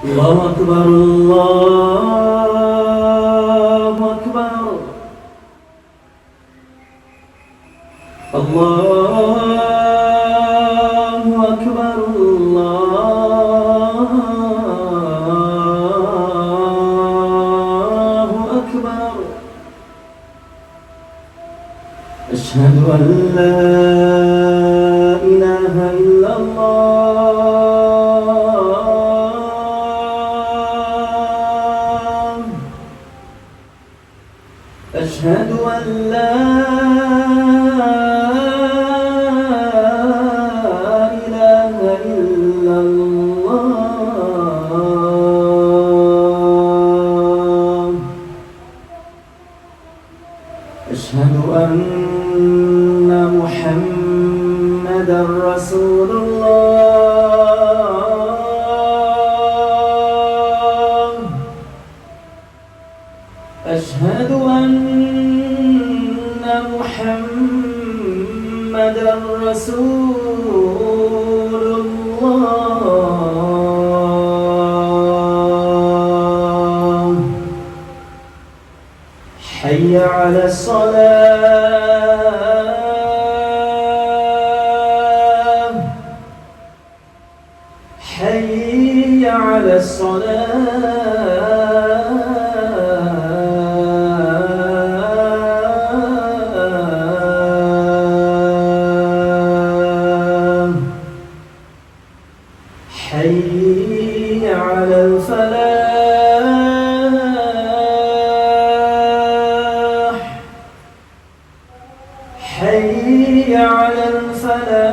الله أكبر الله أكبر الله أكبر الله أكبر. أشهد أن لا إله إلا الله. أشهد أن لا إله إلا الله. أشهد أن محمدًا رسول الله. أشهد أن محمدًا رسول الله. حي على الصلاة. حي على الصلاة. حي على الفلاح. حي على الفلاح.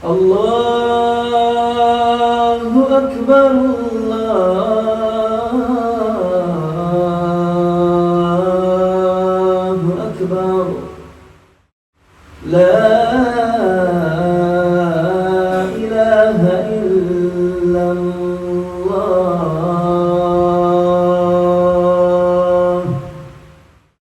الله أكبر الله أكبر. لا